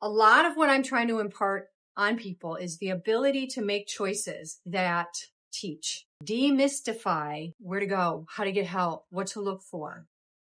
A lot of what I'm trying to impart on people is the ability to make choices that teach, demystify where to go, how to get help, what to look for.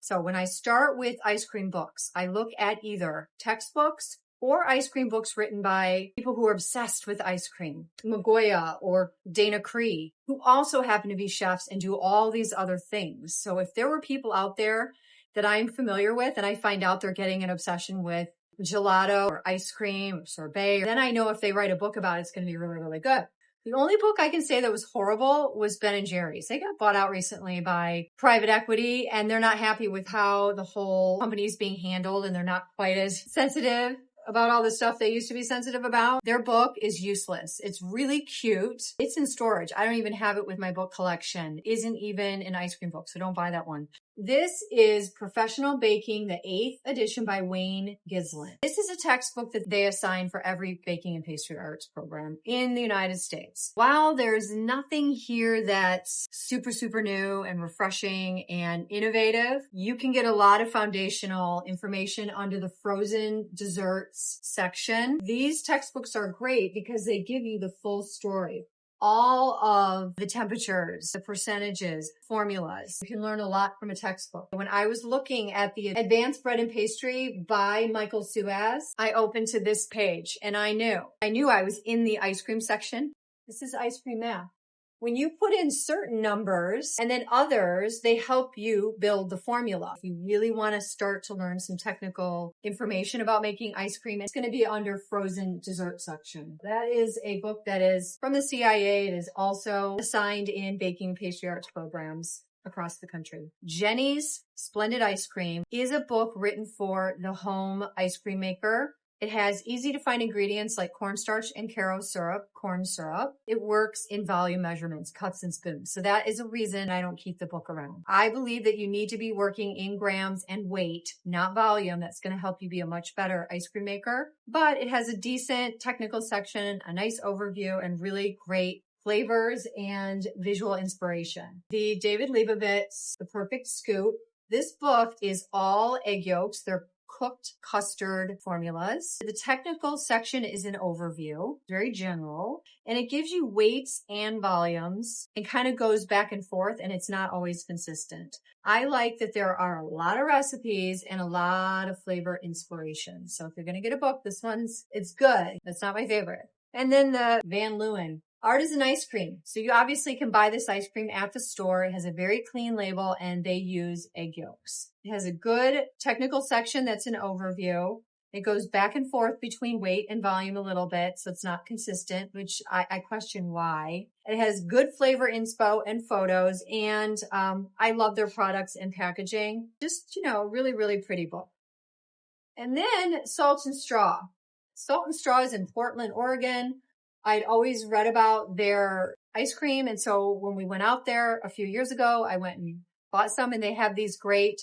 So when I start with ice cream books, I look at either textbooks or ice cream books written by people who are obsessed with ice cream, Magoya or Dana Cree, who also happen to be chefs and do all these other things. So if there were people out there that I'm familiar with and I find out they're getting an obsession with gelato or ice cream or sorbet, then I know if they write a book about it, it's going to be really, really good. The only book I can say that was horrible was Ben & Jerry's. They got bought out recently by private equity and they're not happy with how the whole company is being handled and they're not quite as sensitive about all the stuff they used to be sensitive about. Their book is useless. It's really cute. It's in storage. I don't even have it with my book collection. It isn't even an ice cream book, so don't buy that one. This is Professional Baking, the 8th edition by Wayne Gisslen. This is a textbook that they assign for every baking and pastry arts program in the United States. While there's nothing here that's super, super new and refreshing and innovative, you can get a lot of foundational information under the frozen desserts section. These textbooks are great because they give you the full story. All of the temperatures, the percentages, formulas. You can learn a lot from a textbook. When I was looking at the Advanced Bread and Pastry by Michael Suas, I opened to this page and I knew I was in the ice cream section. This is ice cream math. When you put in certain numbers and then others, they help you build the formula. If you really want to start to learn some technical information about making ice cream, it's going to be under frozen dessert section. That is a book that is from the CIA. It is also assigned in baking and pastry arts programs across the country. Jeni's Splendid Ice Cream is a book written for the home ice cream maker. It has easy to find ingredients like cornstarch and Caro syrup, corn syrup. It works in volume measurements, cups and spoons. So that is a reason I don't keep the book around. I believe that you need to be working in grams and weight, not volume. That's going to help you be a much better ice cream maker. But it has a decent technical section, a nice overview, and really great flavors and visual inspiration. The David Leibovitz, The Perfect Scoop. This book is all egg yolks. They're cooked custard formulas. The technical section is an overview, very general, and it gives you weights and volumes and kind of goes back and forth, and it's not always consistent. I like that there are a lot of recipes and a lot of flavor inspiration. So if you're going to get a book, it's good. That's not my favorite. And then the Van Leeuwen Artisan Ice Cream. So you obviously can buy this ice cream at the store. It has a very clean label and they use egg yolks. It has a good technical section that's an overview. It goes back and forth between weight and volume a little bit, so it's not consistent, which I question why. It has good flavor inspo and photos, and I love their products and packaging. Just, really, really pretty book. And then Salt and Straw. Salt and Straw is in Portland, Oregon. I'd always read about their ice cream. And so when we went out there a few years ago, I went and bought some, and they have these great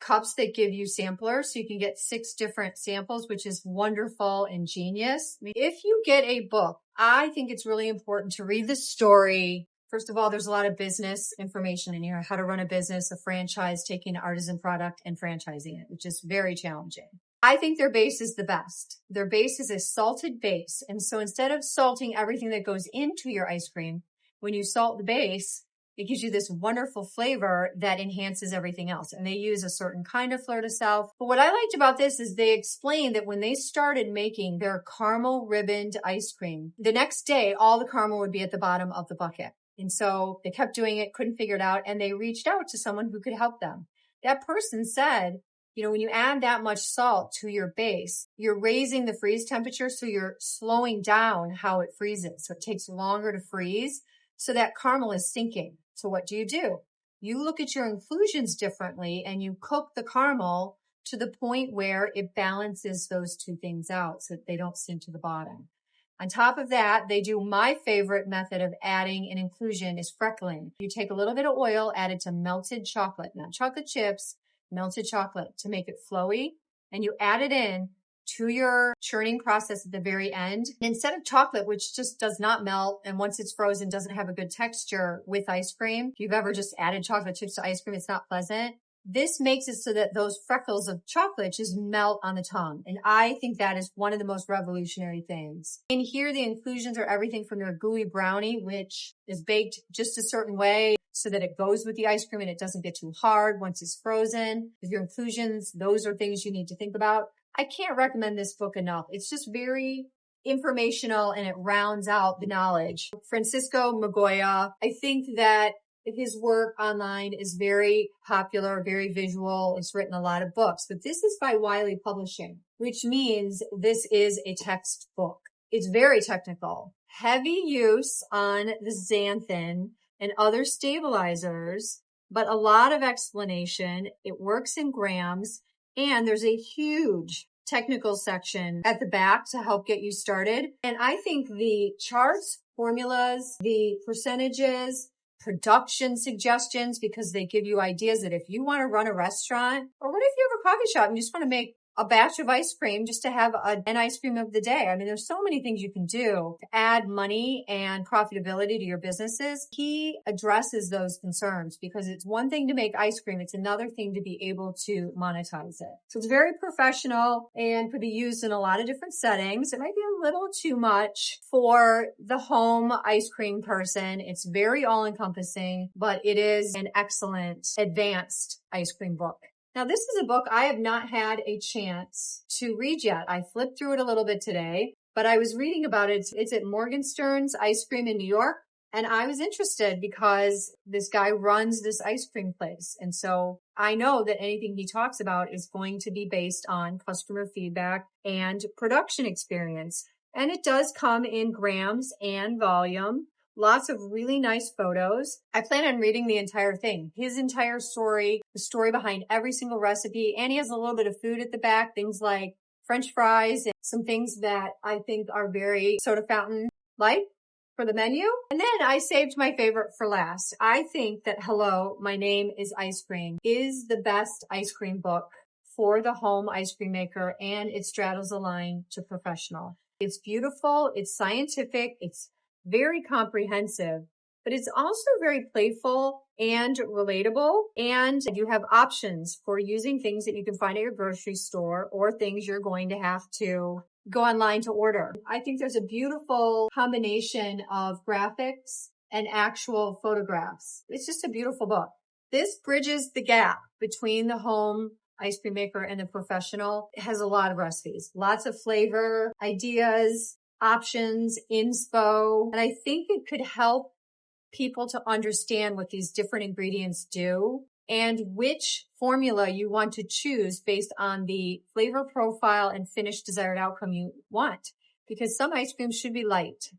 cups that give you samplers. So you can get 6 different samples, which is wonderful and genius. If you get a book, I think it's really important to read the story. First of all, there's a lot of business information in here, how to run a business, a franchise, taking an artisan product and franchising it, which is very challenging. I think their base is the best. Their base is a salted base. And so instead of salting everything that goes into your ice cream, when you salt the base, it gives you this wonderful flavor that enhances everything else. And they use a certain kind of fleur de sel. But what I liked about this is they explained that when they started making their caramel ribboned ice cream, the next day, all the caramel would be at the bottom of the bucket. And so they kept doing it, couldn't figure it out, and they reached out to someone who could help them. That person said, when you add that much salt to your base, you're raising the freeze temperature, so you're slowing down how it freezes. So it takes longer to freeze, so that caramel is sinking. So what do? You look at your inclusions differently, and you cook the caramel to the point where it balances those two things out so that they don't sink to the bottom. On top of that, they do my favorite method of adding an inclusion is freckling. You take a little bit of oil, add it to melted chocolate, not chocolate chips, melted chocolate to make it flowy, and you add it in to your churning process at the very end. Instead of chocolate, which just does not melt and once it's frozen doesn't have a good texture with ice cream, if you've ever just added chocolate chips to ice cream, it's not pleasant. this makes it so that those freckles of chocolate just melt on the tongue. And I think that is one of the most revolutionary things. In here, the inclusions are everything from their gooey brownie, which is baked just a certain way so that it goes with the ice cream and it doesn't get too hard once it's frozen. With your inclusions, those are things you need to think about. I can't recommend this book enough. It's just very informational and it rounds out the knowledge. Francisco Magoya, I think that his work online is very popular, very visual. It's written a lot of books, but this is by Wiley Publishing, which means this is a textbook. It's very technical, heavy use on the xanthan and other stabilizers, but a lot of explanation. It works in grams, and there's a huge technical section at the back to help get you started. And I think the charts, formulas, the percentages, production suggestions, because they give you ideas that if you want to run a restaurant, or what if you have a coffee shop and you just want to make a batch of ice cream just to have an ice cream of the day. I mean, there's so many things you can do to add money and profitability to your businesses. He addresses those concerns because it's one thing to make ice cream. It's another thing to be able to monetize it. So it's very professional and could be used in a lot of different settings. It might be a little too much for the home ice cream person. It's very all-encompassing, but it is an excellent advanced ice cream book. Now, this is a book I have not had a chance to read yet. I flipped through it a little bit today, but I was reading about it. It's at Morgenstern's Ice Cream in New York. And I was interested because this guy runs this ice cream place. And so I know that anything he talks about is going to be based on customer feedback and production experience. And it does come in grams and volume. Lots of really nice photos. I plan on reading the entire thing, his entire story, the story behind every single recipe. And he has a little bit of food at the back, things like French fries and some things that I think are very soda fountain-like for the menu. And then I saved my favorite for last. I think that Hello, My Name is Ice Cream is the best ice cream book for the home ice cream maker, and it straddles the line to professional. It's beautiful. It's scientific. It's very comprehensive, but it's also very playful and relatable. And you have options for using things that you can find at your grocery store or things you're going to have to go online to order. I think there's a beautiful combination of graphics and actual photographs. It's just a beautiful book. This bridges the gap between the home ice cream maker and the professional. It has a lot of recipes, lots of flavor, ideas, options, inspo. And I think it could help people to understand what these different ingredients do and which formula you want to choose based on the flavor profile and finished desired outcome you want. Because some ice creams should be light,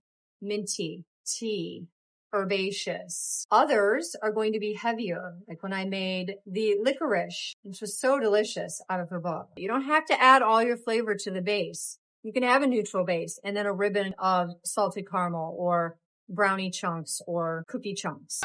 minty, tea, herbaceous. Others are going to be heavier, like when I made the licorice, which was so delicious out of her book. You don't have to add all your flavor to the base. You can have a neutral base and then a ribbon of salted caramel or brownie chunks or cookie chunks.